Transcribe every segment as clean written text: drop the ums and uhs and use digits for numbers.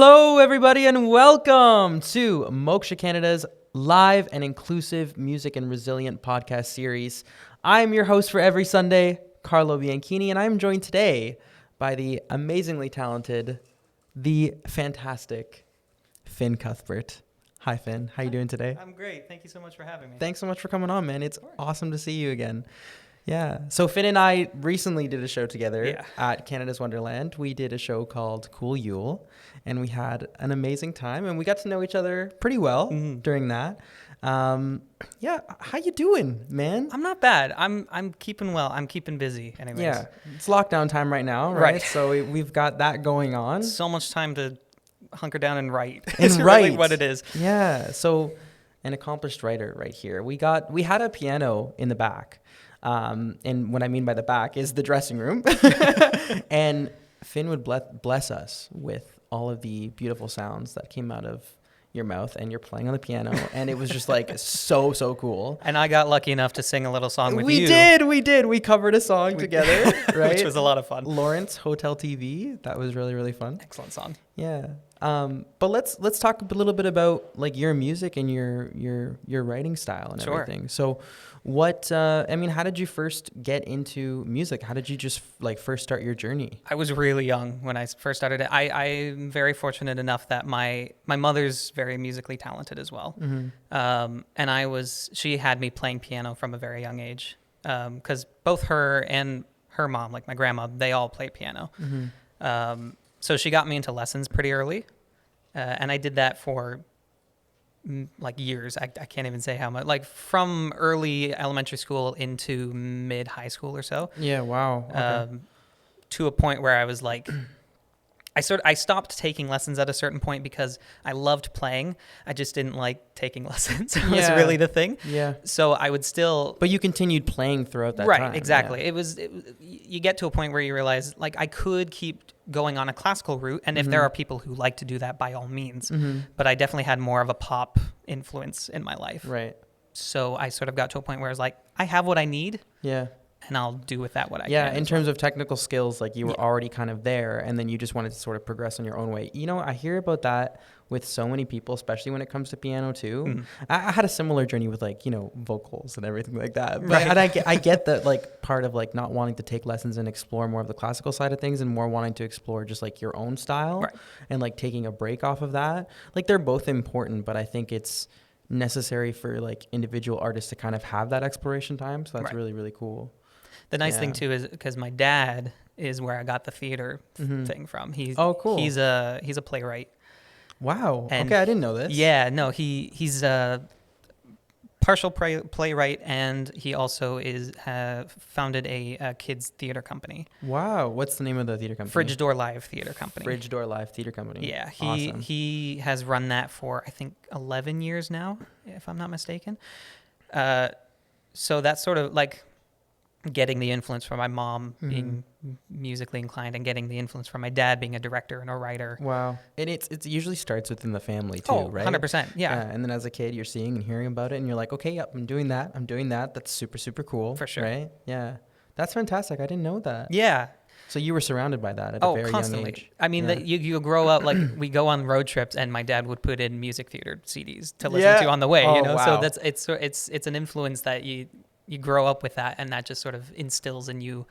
Hello, everybody, and welcome to Moksha Canada's live and inclusive music and resilient podcast series. I'm your host for every Sunday, Carlo Bianchini, and I'm joined today by the amazingly talented, the fantastic Fynn Cuthbert. Hi, Fynn. How you doing today? I'm great. Thank you so much for having me. Thanks so much for coming on, man. It's awesome to see you again. Yeah. So Fynn and I recently did a show together at Canada's Wonderland. We did a show called Cool Yule, and we had an amazing time, and we got to know each other pretty well during that. How you doing, man? I'm not bad. I'm keeping well. I'm keeping busy anyways. Yeah. It's lockdown time right now, right? So we've got that going on. So much time to hunker down and write. And it's really what it is. Yeah. So an accomplished writer right here. We had a piano in the back. And what I mean by the back is the dressing room. And Fynn would bless us with all of the beautiful sounds that came out of your mouth, and you're playing on the piano, and it was just like so cool. And I got lucky enough to sing a little song with you. We did. We covered a song together, right? Which was a lot of fun. Lawrence Hotel TV. That was really fun. Excellent song. Yeah. But let's talk a little bit about like your music and your writing style and everything. So how did you first get into music? How did you just first start your journey? I was really young when I first started it. I'm very fortunate enough that my mother's very musically talented as well. Mm-hmm. And she had me playing piano from a very young age. 'Cause both her and her mom, like my grandma, they all play piano. Mm-hmm. So she got me into lessons pretty early, and I did that for years. I can't even say how much, from early elementary school into mid high school or so. Yeah. Wow. Okay. To a point where I was like, I stopped taking lessons at a certain point because I loved playing. I just didn't like taking lessons. It was really the thing. Yeah. So I would still. But you continued playing throughout that time. Right. Exactly. Yeah. You get to a point where you realize I could keep going on a classical route, and if there are people who like to do that, by all means. Mm-hmm. But I definitely had more of a pop influence in my life. Right. So I sort of got to a point where I was like, I have what I need. Yeah. And I'll do with that what I can. Yeah, in terms of technical skills, you were already kind of there, and then you just wanted to sort of progress in your own way. I hear about that with so many people, especially when it comes to piano too. Mm-hmm. I had a similar journey with vocals and everything like that. But, and I get that part of not wanting to take lessons and explore more of the classical side of things, and more wanting to explore just your own style, right, and taking a break off of that. They're both important, but I think it's necessary for individual artists to kind of have that exploration time. So that's really cool. The nice thing too is because my dad is where I got the theater thing from. Cool. He's a playwright. Wow. And okay, I didn't know this. Yeah, no, he's a partial playwright, and he also founded a kids theater company. Wow. What's the name of the theater company? Fridge Door Live Theater Company. Fridge Door Live Theater Company. Yeah, Awesome. He has run that for I think 11 years now, if I'm not mistaken. So that's sort of getting the influence from my mom being musically inclined, and getting the influence from my dad being a director and a writer. Wow. And it usually starts within the family too, right? 100%. Yeah. And then as a kid, you're seeing and hearing about it, and you're like, okay, yep, I'm doing that. That's super cool. For sure. Right? Yeah. That's fantastic. I didn't know that. Yeah. So you were surrounded by that at a very constantly. young age. I mean, you grow up, we go on road trips, and my dad would put in music theater CDs to listen to on the way, Wow. So it's an influence that you grow up with that, and that just sort of instills in you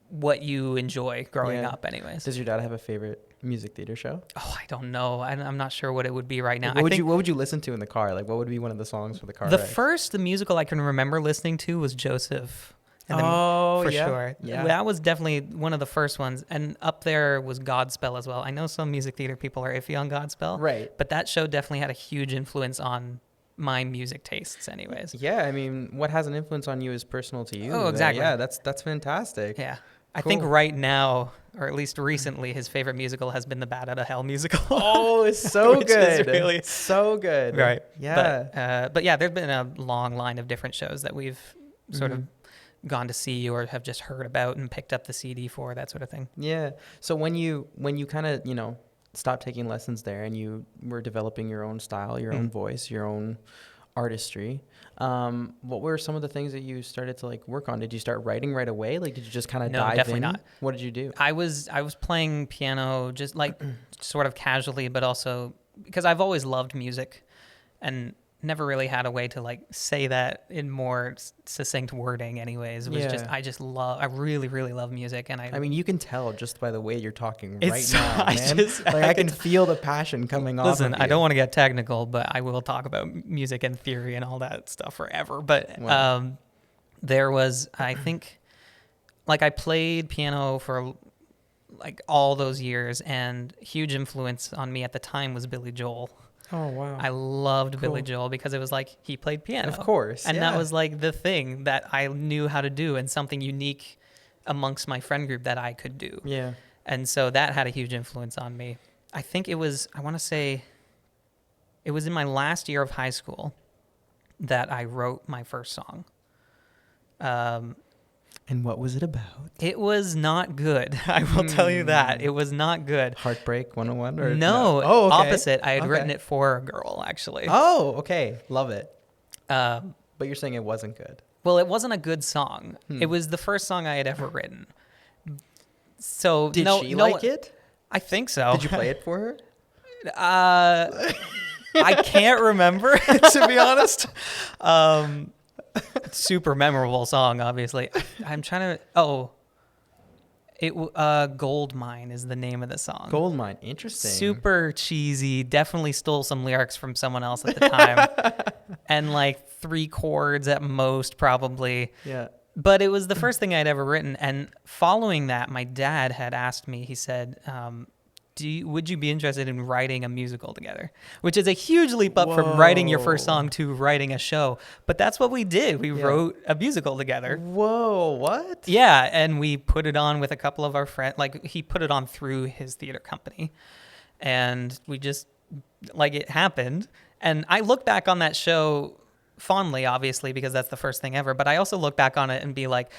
what you enjoy growing up anyways. Does your dad have a favorite music theater show? Oh, I don't know. I'm not sure what it would be right now. What would you listen to in the car? What would be one of the songs for the car? The musical I can remember listening to was Joseph. For sure. Yeah. That was definitely one of the first ones. And up there was Godspell as well. I know some music theater people are iffy on Godspell. Right. But that show definitely had a huge influence on my music tastes anyways. Yeah, I mean, what has an influence on you is personal to you. Oh, exactly. Yeah, that's fantastic. Yeah. I think right now, or at least recently, his favorite musical has been the Bat Out of Hell musical. Oh, it's so Which good. Is really so good. Right. Yeah. But yeah, there's been a long line of different shows that we've sort of gone to see or have just heard about and picked up the CD for, that sort of thing. Yeah. So when you kind of, stopped taking lessons there, and you were developing your own style, your own voice, your own artistry. What were some of the things that you started to like work on? Did you start writing right away? Like, did you just kind of No, dive definitely in? not. What did you do? I was playing piano just like sort of casually, but also because I've always loved music and never really had a way to like say that in more succinct wording anyways. It was just, I really, really love music. And I mean, you can tell just by the way you're talking It's- right now, man. I can feel the passion coming off Listen, of I you. don't want to get technical, but I will talk about music and theory and all that stuff forever. But Wow. there was, I think, like I played piano for like all those years, and huge influence on me at the time was Billy Joel. Oh, wow. I loved Billy Cool. Joel because it was like he played piano. Of course. And yeah. that was like the thing that I knew how to do and something unique amongst my friend group that I could do. Yeah. And so that had a huge influence on me. I think it was, I want to say, it was in my last year of high school that I wrote my first song. And what was it about? It was not good. I will tell you that. It was not good. Heartbreak 101? Or No, Oh, okay. opposite. I had Okay. written it for a girl, actually. Oh, okay. Love it. Um, But you're saying it wasn't good. Well, it wasn't a good song. It was the first song I had ever written. So Did no, she no, like it? I think so. Did you play it for her? I can't remember, to be honest. Super memorable song, obviously. I'm trying to. Oh, Gold Mine is the name of the song. Goldmine. Interesting. Super cheesy. Definitely stole some lyrics from someone else at the time, and like 3 chords at most, probably. Yeah. But it was the first thing I'd ever written. And following that, my dad had asked me, he said, would you be interested in writing a musical together? Which is a huge leap up from writing your first song to writing a show. But that's what we did. We wrote a musical together. Whoa, what? Yeah, and we put it on with a couple of our friends. Like, he put it on through his theater company. And we just, like, it happened. And I look back on that show fondly, obviously, because that's the first thing ever. But I also look back on it and be like,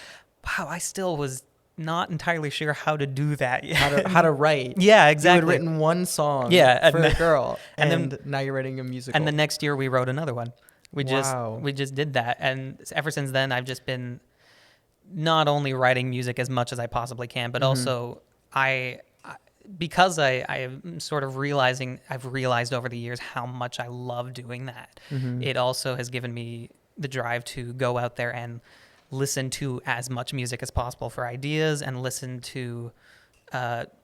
wow, I still was not entirely sure how to do that yet. How to write. Yeah, exactly. You had written one song Yeah, for a girl, and and then- now you're writing a musical. And the next year we wrote another one. We Wow. just did that. And ever since then, I've just been not only writing music as much as I possibly can, but also because I am sort of I've realized over the years how much I love doing that. It also has given me the drive to go out there and listen to as much music as possible for ideas and listen to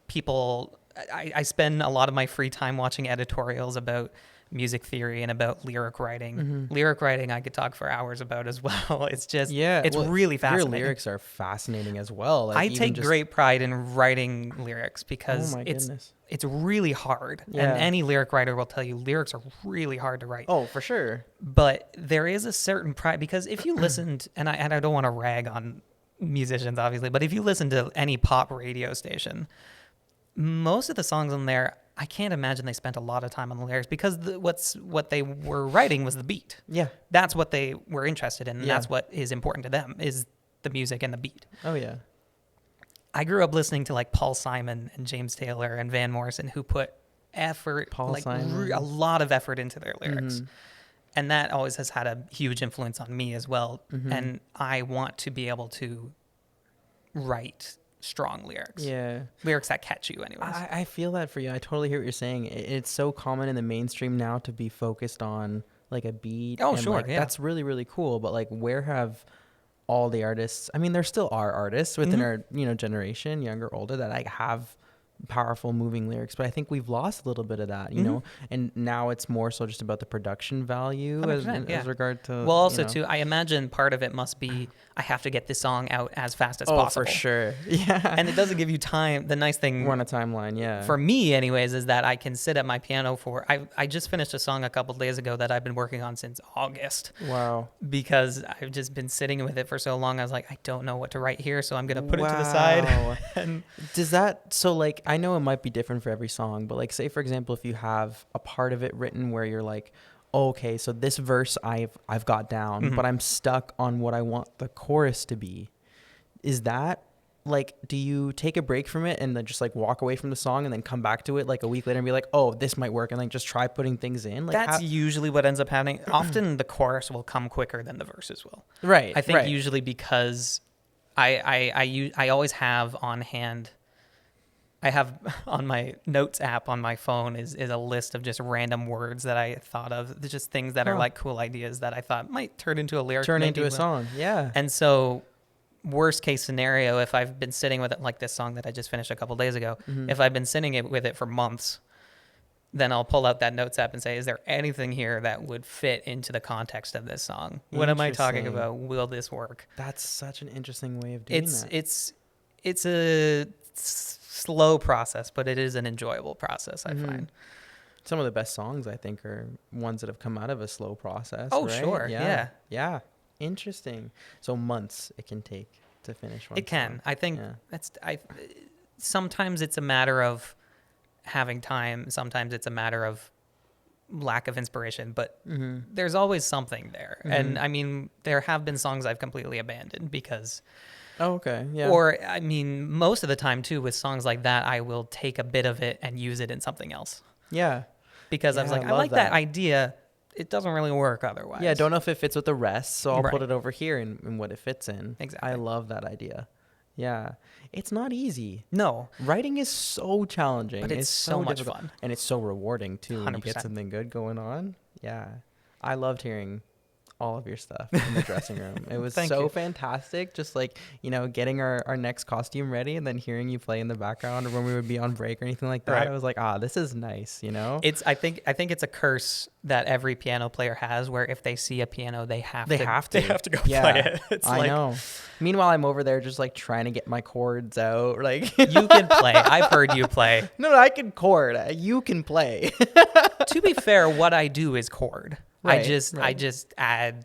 people. I spend a lot of my free time watching editorials about music theory and about lyric writing. Lyric writing I could talk for hours about as well. It's just, it's really fascinating. Your lyrics are fascinating as well. Like, I even take just- great pride in writing lyrics because Oh my goodness. it's really hard. Yeah. And any lyric writer will tell you lyrics are really hard to write. Oh, for sure. But there is a certain pride because if you listened, and I don't want to rag on musicians, obviously, but if you listen to any pop radio station, most of the songs on there, I can't imagine they spent a lot of time on the lyrics because what they were writing was the beat. Yeah. That's what they were interested in. And Yeah. that's what is important to them is the music and the beat. Oh, yeah. I grew up listening to like Paul Simon and James Taylor and Van Morrison, who put effort, Paul Simon. a lot of effort into their lyrics. And that always has had a huge influence on me as well. And I want to be able to write strong lyrics. Yeah. Lyrics that catch you anyways. I feel that for you. I totally hear what you're saying. It's so common in the mainstream now to be focused on like a beat. Oh, and, sure, like, yeah. That's really, really cool. But like, where have all the artists? I mean, there still are artists within our generation, younger, older, that like have powerful, moving lyrics. But I think we've lost a little bit of that, you know. And now it's more so just about the production value as 100%, regard to. well, also too, I imagine part of it must be I have to get this song out as fast as possible. For sure. Yeah. And it doesn't give you time. The nice thing We're on a timeline. Yeah. for me anyways is that I can sit at my piano for I just finished a song a couple days ago that I've been working on since August Wow. because I've just been sitting with it for so long. I was like, I don't know what to write here, so I'm gonna put it to the side. And Does that, so like, I know it might be different for every song, but like, say for example, if you have a part of it written where you're like, oh, okay, so this verse I've got down, but I'm stuck on what I want the chorus to be. Is that like, do you take a break from it and then just like walk away from the song and then come back to it like a week later and be like, oh, this might work, and like just try putting things in? Like, That's usually what ends up happening. Often the chorus will come quicker than the verses will. right. I think right. usually because I always have on hand. I have on my notes app on my phone is a list of just random words that I thought of, just things that are like cool ideas that I thought might turn into a lyric, turn into a song. Yeah. And so, worst case scenario, if I've been sitting with it, like this song that I just finished a couple days ago, if I've been sitting with it for months, then I'll pull out that notes app and say, is there anything here that would fit into the context of this song? What am I talking about? Will this work? That's such an interesting way of doing that. It's a slow process, but it is an enjoyable process, I find. Some of the best songs, I think, are ones that have come out of a slow process. Oh, right? sure. Yeah. Interesting. So months it can take to finish one. It can. Song. I think sometimes it's a matter of having time. Sometimes it's a matter of lack of inspiration, but there's always something there. And I mean, there have been songs I've completely abandoned because... Oh, okay. Yeah. Or, I mean, most of the time, too, with songs like that, I will take a bit of it and use it in something else. Yeah. Because I was like, I like that idea. It doesn't really work otherwise. Yeah, don't know if it fits with the rest, so I'll Right. put it over here and what it fits in. Exactly. I love that idea. Yeah. It's not easy. No. Writing is so challenging. But it's so much difficult. fun. And it's so rewarding, too, when you get 100%. something good going on. Yeah. I loved hearing all of your stuff in the dressing room. It was so fantastic. Just like, getting our next costume ready and then hearing you play in the background or when we would be on break or anything like that. Right. I was like, this is nice, I think it's a curse that every piano player has where if they see a piano, they have to go play it. It's I know. Meanwhile, I'm over there just like trying to get my chords out. Like you can play. I've heard you play. No, I can chord. You can play. To be fair, what I do is chord. Right, I just add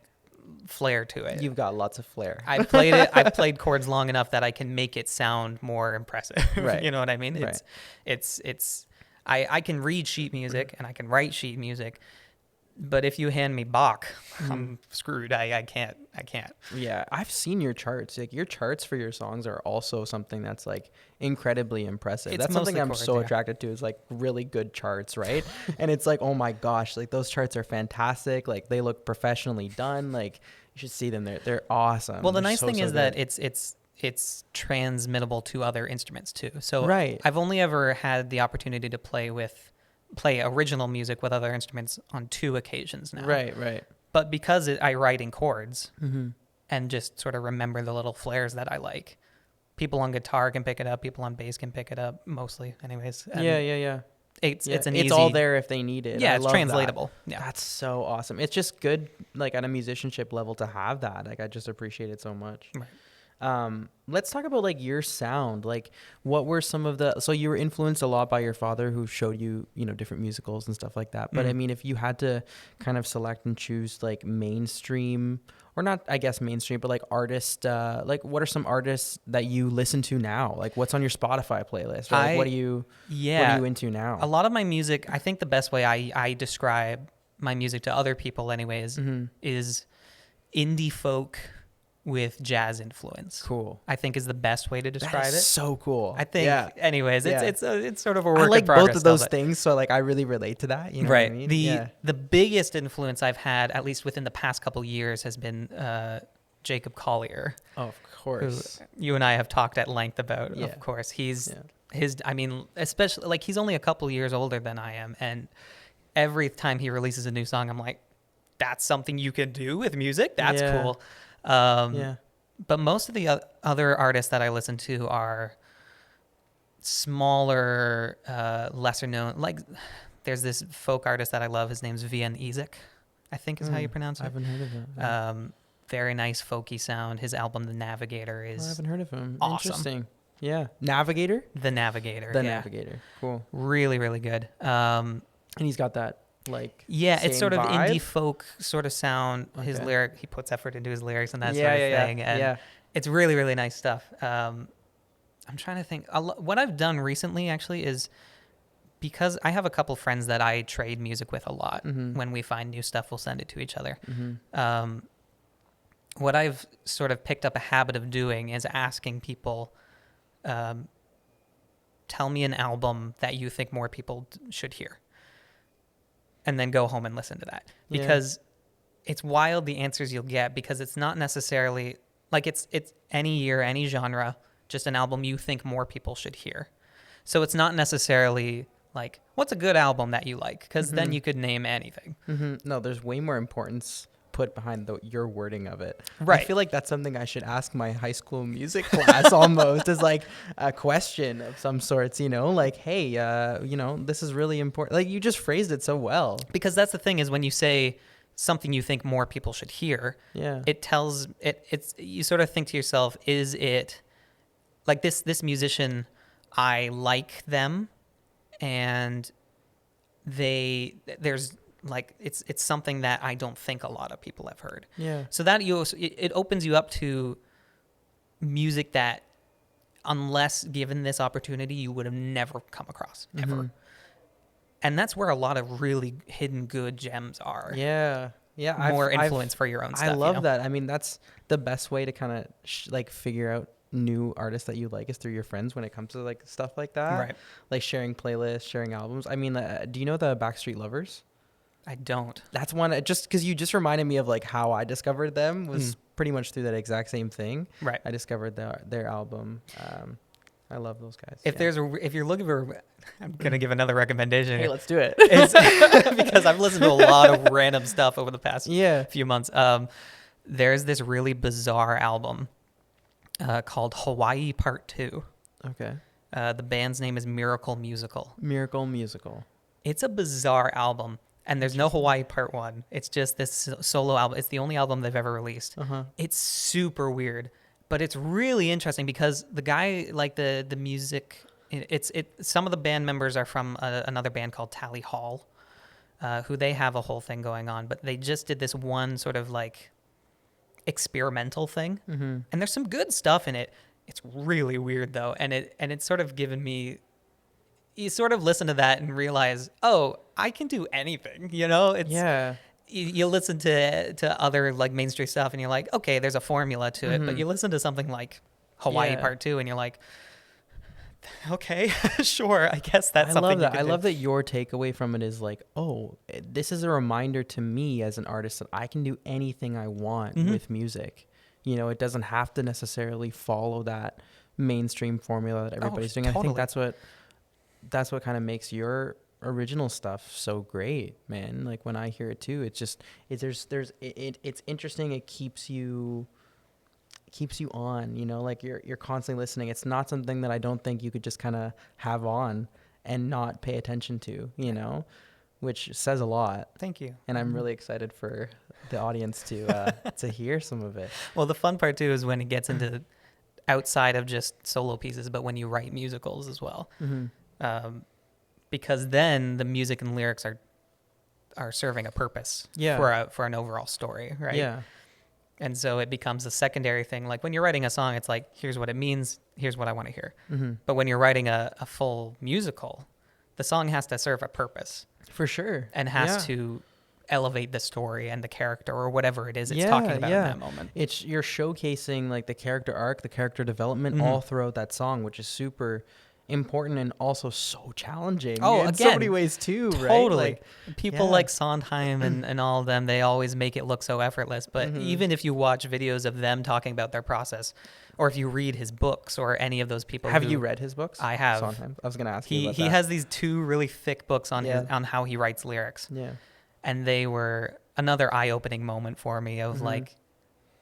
flair to it. You've got lots of flair. I played chords long enough that I can make it sound more impressive. Right. You know what I mean? Right. I can read sheet music and I can write sheet music, but if you hand me Bach, I'm screwed. I can't. Yeah, I've seen your charts. Like your charts for your songs are also something that's like incredibly impressive. That's something I'm so attracted to is like really good charts, right? And it's like, oh my gosh, like those charts are fantastic. Like they look professionally done. Like you should see them. They're awesome. Well, the nice thing is that good. it's transmittable to other instruments too. So right. I've only ever had the opportunity to play original music with other instruments on 2 occasions now. Right. But because I write in chords and just sort of remember the little flares that I like, people on guitar can pick it up, people on bass can pick it up, mostly anyways. And yeah. It's all there if they need it. Yeah, it's translatable. That. Yeah. That's so awesome. It's just good, like at a musicianship level to have that. Like I just appreciate it so much. Right. Let's talk about like your sound. Like what were some of so you were influenced a lot by your father who showed you, different musicals and stuff like that. But I mean, if you had to kind of select and choose like mainstream or not, I guess mainstream, but like artist, like what are some artists that you listen to now? Like what's on your Spotify playlist? Or like what are you into now? A lot of my music, I think the best way I describe my music to other people anyways is indie folk with jazz influence. Cool. I think is the best way to describe it. So cool. I think. Yeah. Anyways, Yeah. it's sort of a work I like in progress. both of those things, so like I really relate to that. You know right. What I mean? The biggest influence I've had, at least within the past couple years, has been Jacob Collier. Oh, of course. Who you and I have talked at length about. Yeah. Of course, he's I mean, especially like he's only a couple years older than I am, and every time he releases a new song, I'm like, that's something you can do with music. That's cool. But most of the other artists that I listen to are smaller, lesser known. Like, there's this folk artist that I love. His name's Fynn Cuthbert, I think is how you pronounce it. I haven't heard of him. Very nice folky sound. His album, The Navigator, is I haven't heard of him. Awesome. Interesting. Yeah. Navigator? The Navigator. The Navigator. Cool. Really, really good. And he's got that like it's sort of vibe? indie folk sort of sound. Okay. His he puts effort into his lyrics and that sort of thing. And it's really, really nice stuff. I'm trying to think. What I've done recently actually is, because I have a couple friends that I trade music with a lot. When we find new stuff, we'll send it to each other. What I've sort of picked up a habit of doing is asking people tell me an album that you think more people should hear, and then go home and listen to that. Because it's wild the answers you'll get, because it's not necessarily like it's any year, any genre, just an album you think more people should hear. So it's not necessarily like, what's a good album that you like? Because then you could name anything. No, there's way more importance put behind your wording of it. Right. I feel like that's something I should ask my high school music class almost, as like a question of some sorts, you know, like, hey, you know, this is really important. Like, you just phrased it so well. Because that's the thing, is when you say something you think more people should hear, it tells it's you sort of think to yourself, is it like this musician, I like them, and there's like it's something that I don't think a lot of people have heard. Yeah. So that it opens you up to music that, unless given this opportunity, you would have never come across ever. And that's where a lot of really hidden good gems are. Yeah. More influence for your own stuff. I love that. I mean, that's the best way to kind of like figure out new artists that you like, is through your friends when it comes to like stuff like that. Right. Like sharing playlists, sharing albums. I mean, do you know the Backstreet Lovers? I don't. That's one, just because you just reminded me of like how I discovered them was pretty much through that exact same thing. Right. I discovered their album. I love those guys. If you're looking for, I'm gonna give another recommendation. Hey, let's do it. It's because I've listened to a lot of random stuff over the past few months. There's this really bizarre album called Hawaii Part 2. Okay. The band's name is Miracle Musical. Miracle Musical. It's a bizarre album. And there's no Hawaii Part 1. It's just this solo album. It's the only album they've ever released. It's super weird, but it's really interesting because the guy, like the music, some of the band members are from another band called Tally Hall, who they have a whole thing going on, but they just did this one sort of like experimental thing. And there's some good stuff in it. It's really weird though. And it's sort of given me, you sort of listen to that and realize, oh, I can do anything, you know? You listen to other like mainstream stuff and you're like, okay, there's a formula to it. But you listen to something like Hawaii Part 2 and you're like, okay, sure, I guess that's something. I love that your takeaway from it is like, oh, this is a reminder to me as an artist that I can do anything I want with music. You know, it doesn't have to necessarily follow that mainstream formula that everybody's doing. Totally. I think that's what kind of makes your original stuff so great, man. Like when I hear it too, it's just it's interesting. It keeps you on, you know, like you're constantly listening. It's not something that I don't think you could just kind of have on and not pay attention to, you know, which says a lot. Thank you. And I'm really excited for the audience to hear some of it. Well, the fun part too is when it gets into outside of just solo pieces, but when you write musicals as well. Because then the music and lyrics are serving a purpose for an overall story, right? Yeah. And so it becomes a secondary thing. Like when you're writing a song, it's like, here's what it means, here's what I want to hear. But when you're writing a full musical, the song has to serve a purpose. For sure. And has to elevate the story and the character or whatever it is it's talking about in that moment. You're showcasing like the character arc, the character development all throughout that song, which is super important and also so challenging. In so many ways too, right? Totally. Like, people like Sondheim and all of them, they always make it look so effortless. But even if you watch videos of them talking about their process, or if you read his books or any of those people. Have you read his books? I have. Sondheim. I was going to ask you about that. He has these 2 really thick books on on how he writes lyrics. Yeah. And they were another eye-opening moment for me of like,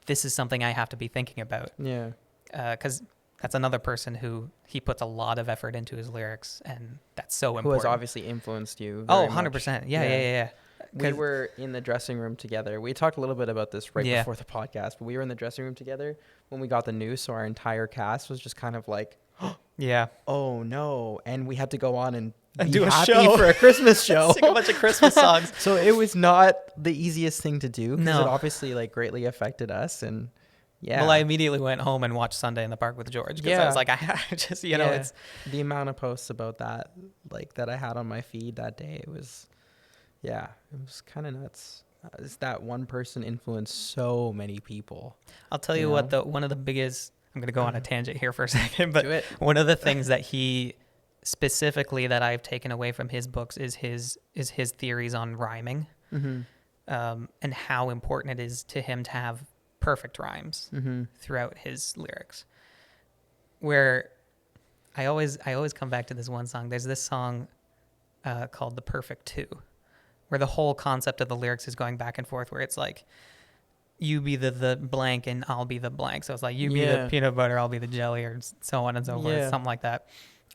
this is something I have to be thinking about. Yeah. Because that's another person who he puts a lot of effort into his lyrics, and that's so important. Who has obviously influenced you. Oh, 100%. Yeah. We were in the dressing room together. We talked a little bit about this before the podcast, but we were in the dressing room together when we got the news. So our entire cast was just kind of like, oh no. And we had to go on and do a show for a Christmas show. Sing a bunch of Christmas songs. So it was not the easiest thing to do. No. It obviously like greatly affected us. And well, I immediately went home and watched Sunday in the Park with George because I was like, I just, you know, it's the amount of posts about that, like that I had on my feed that day. It was kind of nuts. That one person influenced so many people. I'll tell you what, one of the biggest, I'm going to go on a tangent here for a second, but Do it. one of the things that he specifically that I've taken away from his books is his theories on rhyming, and how important it is to him to have perfect rhymes throughout his lyrics. Where I always come back to this one song. There's this song called "The Perfect Two," where the whole concept of the lyrics is going back and forth, where it's like, you be the blank and I'll be the blank. So it's like, you be the peanut butter, I'll be the jelly, or so on and so forth, something like that.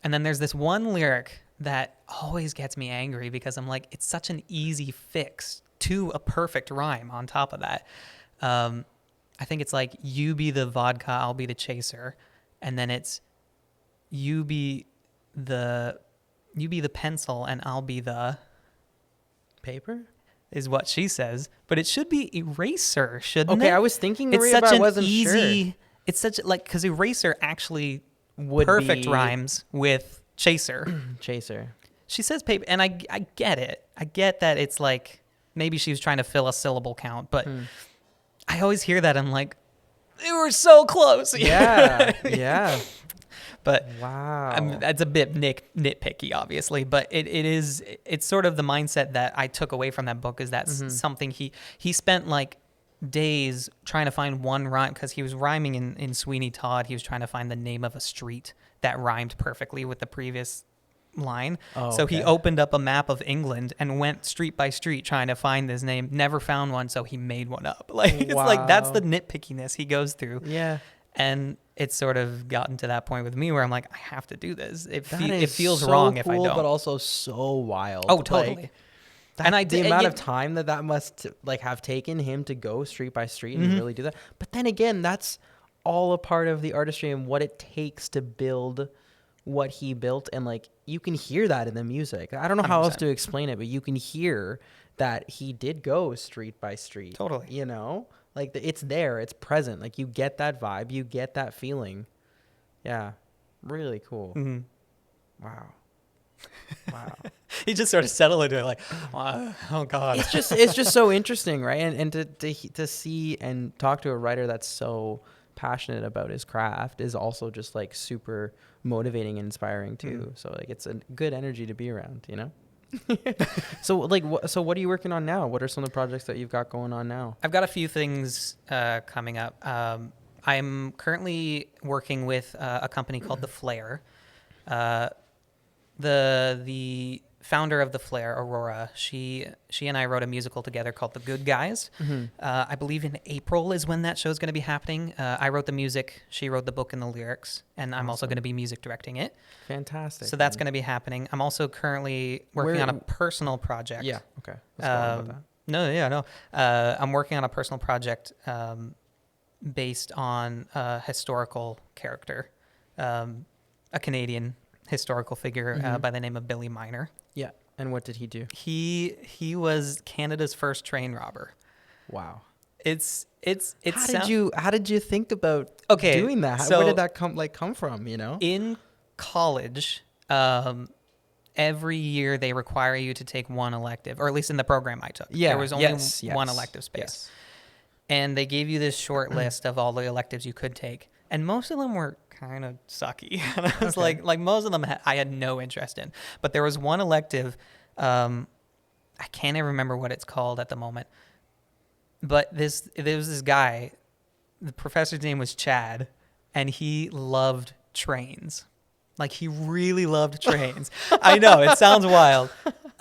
And then there's this one lyric that always gets me angry because I'm like, it's such an easy fix to a perfect rhyme on top of that. I think it's like, you be the vodka, I'll be the chaser. And then it's, you be the pencil and I'll be the paper, is what she says, but it should be eraser, shouldn't it? Okay, I was thinking it's Maria, such but I an wasn't easy, sure. It's such like, because eraser actually Would perfect be rhymes with chaser. chaser. She says paper, and I get it. I get that it's like, maybe she was trying to fill a syllable count, but I always hear that. I'm like, they were so close. Yeah, yeah. But wow, that's a bit nitpicky, obviously. But it's sort of the mindset that I took away from that book, is that's something he spent like days trying to find one rhyme, because he was rhyming in Sweeney Todd. He was trying to find the name of a street that rhymed perfectly with the previous line. So he opened up a map of England and went street by street trying to find his name. Never found one, so he made one up. Like it's like, that's the nitpickiness he goes through. Yeah. And it's sort of gotten to that point with me where I'm like, I have to do this. It feels so wrong cool, if I don't. but also so wild. Oh, totally. Like, the amount of time that must like have taken him to go street by street and really do that. But then again, that's all a part of the artistry and what it takes to build what he built. And like, you can hear that in the music. I don't know how 100%. Else to explain it, but you can hear that he did go street by street. Totally. You know, like it's there, it's present. Like you get that vibe, you get that feeling. Yeah. Really cool. Wow. Wow. He just sort of settled into it like, oh God. It's just so interesting, right? And to see and talk to a writer that's so passionate about his craft is also just like super motivating and inspiring too. So like, it's a good energy to be around, you know? So like, what are you working on now? What are some of the projects that you've got going on now? I've got a few things coming up. I'm currently working with a company called The Flare. The founder of The Flare, Aurora, she and I wrote a musical together called The Good Guys. I believe in April is when that show is going to be happening. I wrote the music, she wrote the book and the lyrics, and I'm also going to be music directing it. Fantastic. So that's going to be happening. I'm also currently working on a personal project. Yeah. Okay. Let's go on about No. I'm working on a personal project based on a historical character, a Canadian historical figure by the name of Billy Miner. Yeah. And what did he do? He was Canada's first train robber. Wow. How did you think about doing that? Where did that come from, you know? In college, every year they require you to take one elective, or at least in the program I took. Yeah. There was only one elective space. Yes. And they gave you this short list of all the electives you could take. And most of them were kind of sucky. And I was like most of them I had no interest in. But there was one elective, I can't even remember what it's called at the moment. But there was this guy, the professor's name was Chad, and he loved trains. Like, he really loved trains. I know, it sounds wild.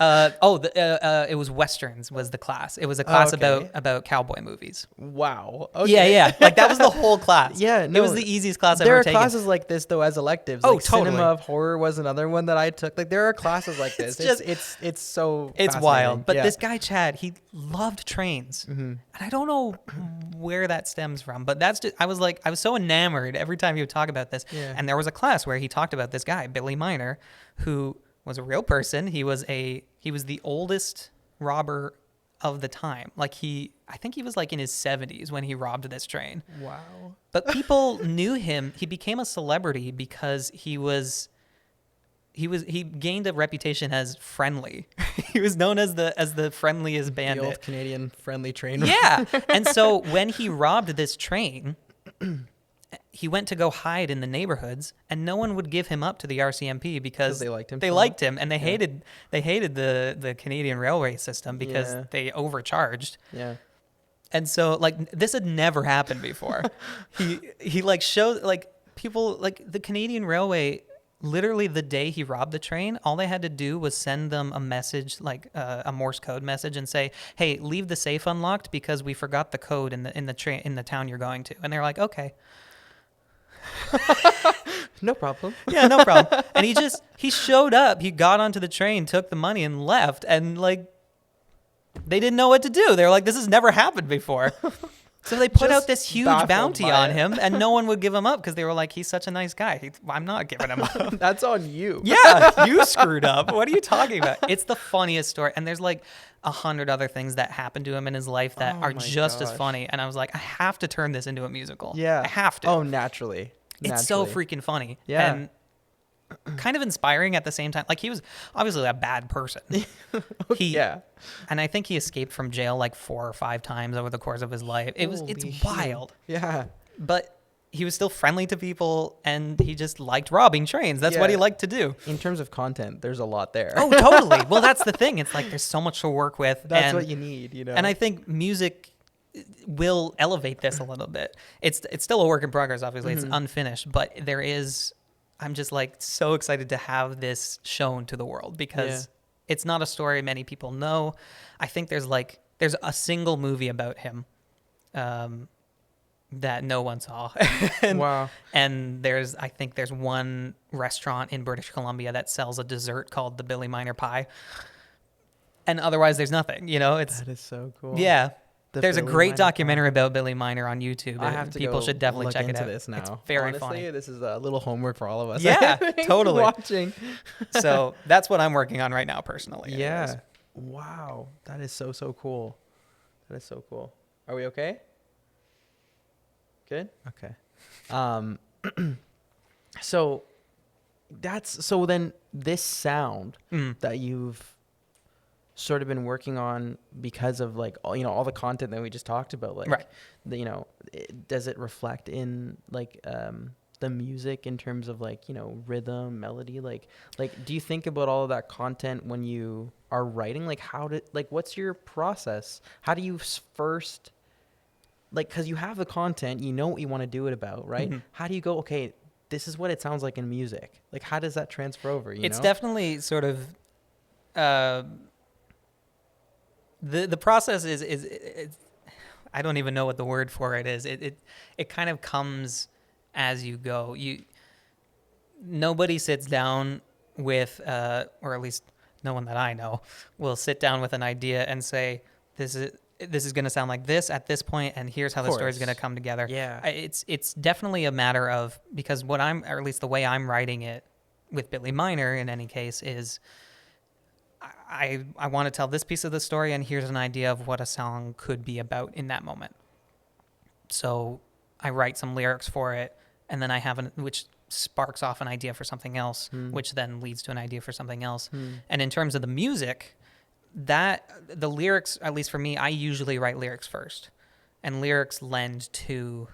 It was Westerns was the class. It was a class about cowboy movies. Wow. Okay. Yeah. Like, that was the whole class. Yeah, no. It was the easiest class I've There ever are taken. classes like this, though, as electives. Oh, like totally. Cinema of Horror was another one that I took. Like, there are classes like this. It's so It's fascinating. wild. But Yeah. this guy, Chad, he loved trains. And I don't know where that stems from, but that's just, I was so enamored every time he would talk about this. Yeah. And there was a class where he talked about this guy, Billy Miner, who was a real person. He was the oldest robber of the time. Like, I think he was like in his 70s when he robbed this train. Wow. But people knew him. He became a celebrity because he gained a reputation as friendly. He was known as the friendliest bandit. The old Canadian friendly train. Yeah. And so when he robbed this train, he went to go hide in the neighborhoods, and no one would give him up to the RCMP because they liked him. They liked him, and they hated the Canadian railway system because they overcharged. Yeah. And so, like, this had never happened before. he like showed, like, people, like, the Canadian Railway, literally the day he robbed the train, all they had to do was send them a message, like a Morse code message, and say, "Hey, leave the safe unlocked because we forgot the code in the town you're going to." And they're like, "Okay." No problem. Yeah, no problem. And he showed up, he got onto the train, took the money, and left. And, like, they didn't know what to do. They were like, this has never happened before. So they put out this huge bounty on him, and no one would give him up because they were like, he's such a nice guy. I'm not giving him up. That's on you. Yeah, you screwed up. What are you talking about? It's the funniest story. And there's like 100 other things that happened to him in his life that are just as funny. And I was like, I have to turn this into a musical. Yeah. I have to. Oh, naturally. It's so freaking funny. Yeah. And kind of inspiring at the same time. Like, he was obviously a bad person. Yeah. And I think he escaped from jail like 4 or 5 times over the course of his life. It's wild. Yeah. But he was still friendly to people, and he just liked robbing trains. That's what he liked to do. In terms of content, there's a lot there. Oh, totally. Well, that's the thing. It's like there's so much to work with. That's what you need, you know. And I think music will elevate this a little bit. It's still a work in progress, obviously. It's unfinished, but I'm just like so excited to have this shown to the world because it's not a story many people know. I think there's a single movie about him that no one saw. Wow. And I think there's one restaurant in British Columbia that sells a dessert called the Billy Miner pie. And otherwise there's nothing, that is so cool. Yeah. There's a great documentary about Billy Miner on YouTube. I have to People should definitely check it out. This now. It's very Honestly, funny. This is a little homework for all of us. Yeah, totally. Watching. So that's what I'm working on right now personally. Yeah. Anyways. Wow. That is so cool. That is so cool. Are we okay? Good? Okay. So then this sound that you've sort of been working on because of like all the content that we just talked about, like right. Does it reflect in like the music in terms of like rhythm, melody, like do you think about all of that content when you are writing? Like what's your process? How do you first, like, because you have the content, what you want to do it about, right? How do you go, okay, this is what it sounds like in music? Like, how does that transfer over? It's definitely sort of the process is I don't even know what the word for it is. It kind of comes as you go. Nobody sits down with or at least no one that I know will sit down with an idea and say, this is going to sound like this at this point, and here's how the story is going to come together. Yeah. It's definitely a matter of, because or at least the way I'm writing it with Billy Miner in any case is I want to tell this piece of the story, and here's an idea of what a song could be about in that moment. So I write some lyrics for it, and then I have which sparks off an idea for something else, which then leads to an idea for something else. And in terms of the music, the lyrics, at least for me, I usually write lyrics first, and lyrics lend to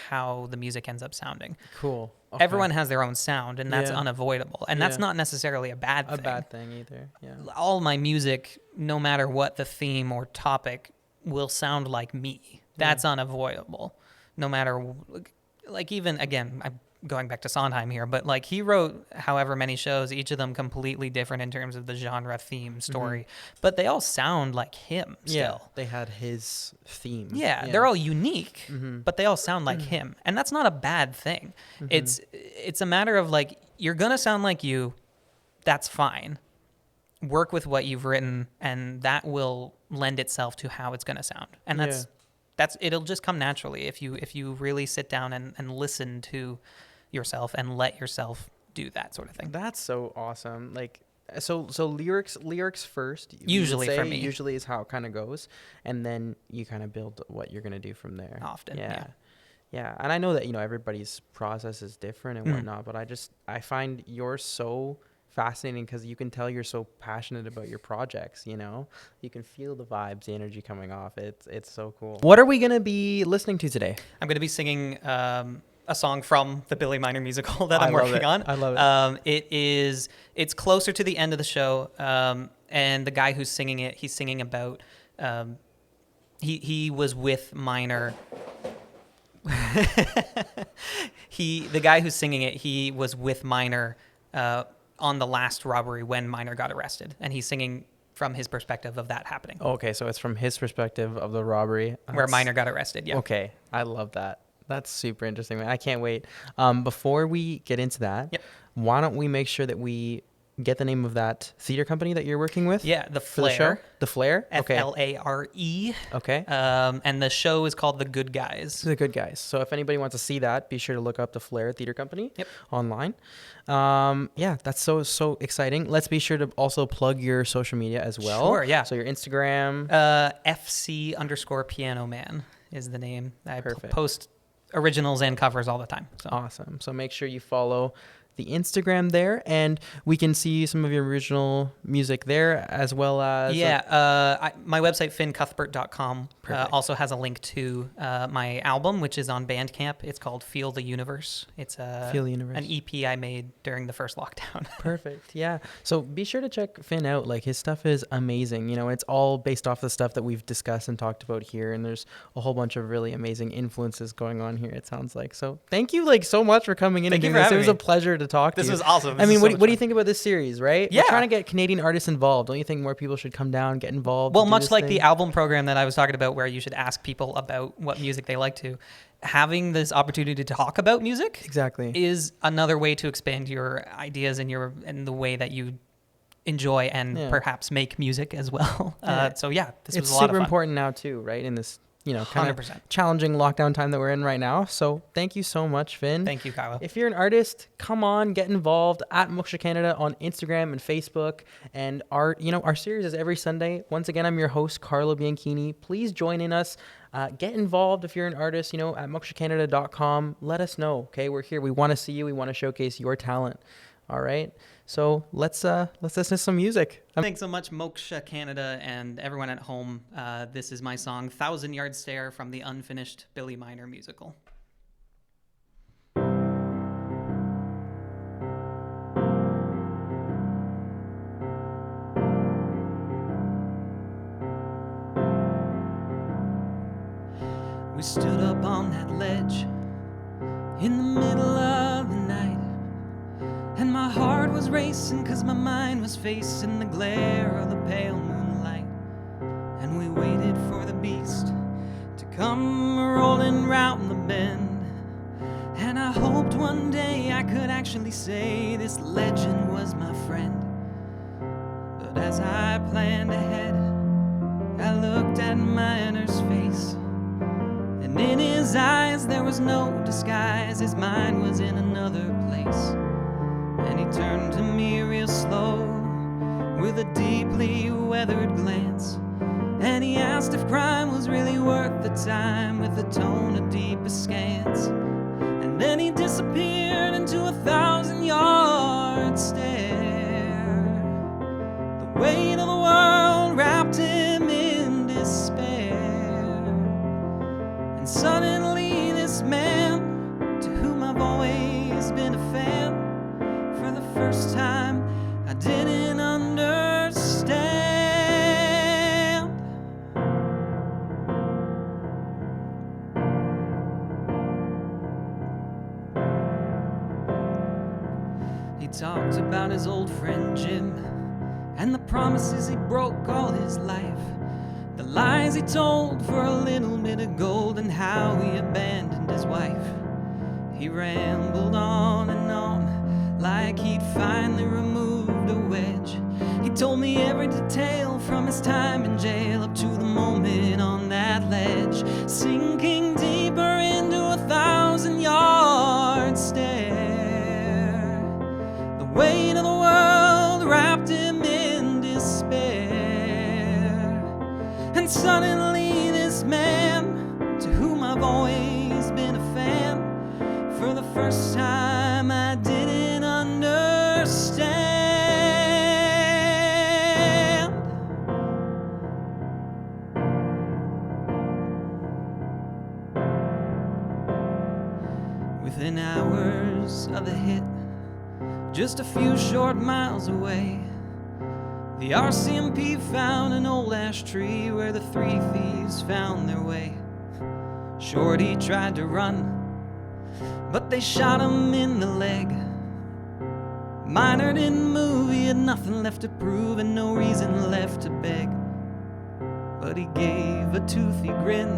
how the music ends up sounding. Cool. Okay. Everyone has their own sound, and that's unavoidable. And that's not necessarily a bad thing. A bad thing either. Yeah. All my music, no matter what the theme or topic, will sound like me. That's unavoidable. No matter, like, even, again, I'm going back to Sondheim here, but like he wrote however many shows, each of them completely different in terms of the genre, theme, story, but they all sound like him still. Yeah, they had his theme. Yeah, they're all unique, but they all sound like him. And that's not a bad thing. It's a matter of like, you're going to sound like you, that's fine. Work with what you've written, and that will lend itself to how it's going to sound. And that's it'll just come naturally if you really sit down and listen to yourself and let yourself do that sort of thing. That's so awesome. Like, so lyrics first. Usually for me. Usually is how it kind of goes, and then you kind of build what you're gonna do from there. Often, yeah. And I know that everybody's process is different and whatnot, but I find yours so fascinating because you can tell you're so passionate about your projects. You can feel the vibes, the energy coming off. It's so cool. What are we gonna be listening to today? I'm gonna be singing a song from the Billy Miner musical that I'm love working it. on. I love it. It's closer to the end of the show, and the guy who's singing it, he's singing about he was with Miner. The guy who's singing it, he was with Miner on the last robbery when Miner got arrested, and he's singing from his perspective of that happening. Okay, so it's from his perspective of the robbery. Where Miner got arrested, yeah. Okay, I love that. That's super interesting, man. I can't wait. Before we get into that, Yep. why don't we make sure that we get the name of that theater company that you're working with? Yeah, the for the show? Flare. The Flare? Okay. Flare. Okay. And the show is called The Good Guys. The Good Guys. So if anybody wants to see that, be sure to look up the Flare Theater Company online. Yeah, that's so exciting. Let's be sure to also plug your social media as well. Sure, yeah. So your Instagram. FC_Piano Man is the name. I Perfect. post originals and covers all the time. So. Awesome. So make sure you follow the Instagram there, and we can see some of your original music there, as well as my website FynnCuthbert.com also has a link to my album, which is on Bandcamp. It's called Feel the Universe. It's Feel the Universe. an EP I made during the first lockdown. Perfect. Yeah. So be sure to check Fynn out. Like, his stuff is amazing. You know, it's all based off the stuff that we've discussed and talked about here, and there's a whole bunch of really amazing influences going on here, it sounds like. So thank you like so much for coming in. Thank and you doing for this. It having was me. a pleasure to talk to you. This was awesome. I mean, what do you think about this series, right? Yeah. We're trying to get Canadian artists involved. Don't you think more people should come down, get involved? Well, do much this like thing? the album program that I was talking about, where you should ask people about what music they like to, having this opportunity to talk about music Exactly. is another way to expand your ideas and the way that you enjoy and perhaps make music as well. So yeah, this was a lot of fun. It's super important now too, right? In this, you know, kind 100%. of challenging lockdown time that we're in right now. So thank you so much, Fynn. Thank you, Carlo. If you're an artist, come on, get involved at Moksha Canada on Instagram and Facebook. And our series is every Sunday. Once again, I'm your host, Carlo Bianchini. Please join in us. Get involved if you're an artist, at mokshacanada.com. Let us know, okay? We're here. We want to see you. We want to showcase your talent. All right? So let's listen to some music. Thanks so much, Moksha Canada, and everyone at home. This is my song, 1,000 Yard Stare, from the unfinished Billy Miner musical. We stood up on that ledge in the middle of the night, and my heart was racing 'cause my mind was facing the glare of the pale moonlight. And we waited for the beast to come rolling round the bend, and I hoped one day I could actually say this legend was my friend. But as I planned ahead, I looked at Miner's face, and in his eyes there was no disguise. His mind was in another place. And he turned to me real slow with a deeply weathered glance, and he asked if crime was really worth the time with a tone of deep askance. And then he disappeared into 1,000-yard stare. The weight of the world wrapped him in despair. And suddenly this man, to whom I've always been a fan, for the first time I didn't understand. He talked about his old friend Jim and the promises he broke all his life, the lies he told for a little bit of gold, and how he abandoned his wife. He rambled on and on like he'd finally removed a wedge. He told me every detail from his time in jail up to the moment on that ledge, sinking deeper into 1,000-yard stare. The weight of the world wrapped him in despair. And suddenly this man, to whom I've always been a fan, for the first time I didn't understand. With Just a few short miles away, the RCMP found an old ash tree where the three thieves found their way. Shorty tried to run, but they shot him in the leg. Minor didn't move, he had nothing left to prove and no reason left to beg. But he gave a toothy grin,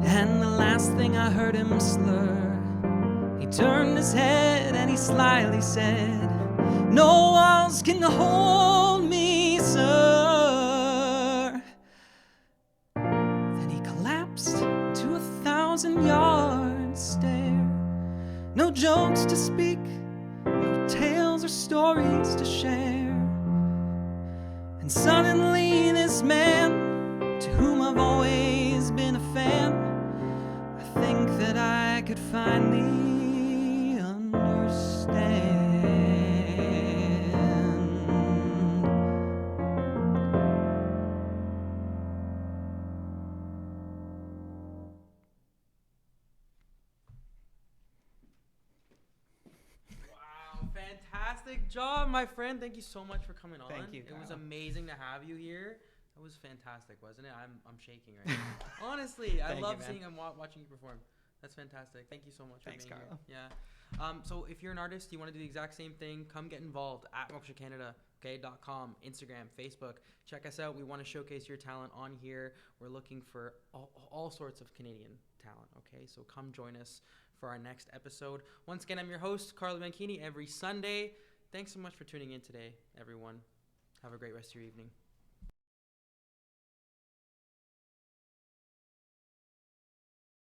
and the last thing I heard him slur, he turned his head and he slyly said, "No walls can hold me, sir." Then he collapsed to 1,000-yard stare. No jokes to speak, no tales or stories to share. And suddenly this man, to whom I've always been a fan, I think that I could finally understand. Fantastic job, my friend. Thank you so much for coming on. Thank you, It was Carlo. amazing to have you here. That was fantastic, wasn't it? I'm shaking right now. Honestly, I Thank love you, man. seeing and watching you perform. That's fantastic. Thank you so much Thanks, for being Carlo. here. Yeah. So if you're an artist, you want to do the exact same thing, come get involved at Moksha Canada. Okay, .com, Instagram, Facebook. Check us out. We want to showcase your talent on here. We're looking for all sorts of Canadian talent. Okay, so come join us for our next episode. Once again, I'm your host, Carlo Bianchini, every Sunday. Thanks so much for tuning in today, everyone. Have a great rest of your evening.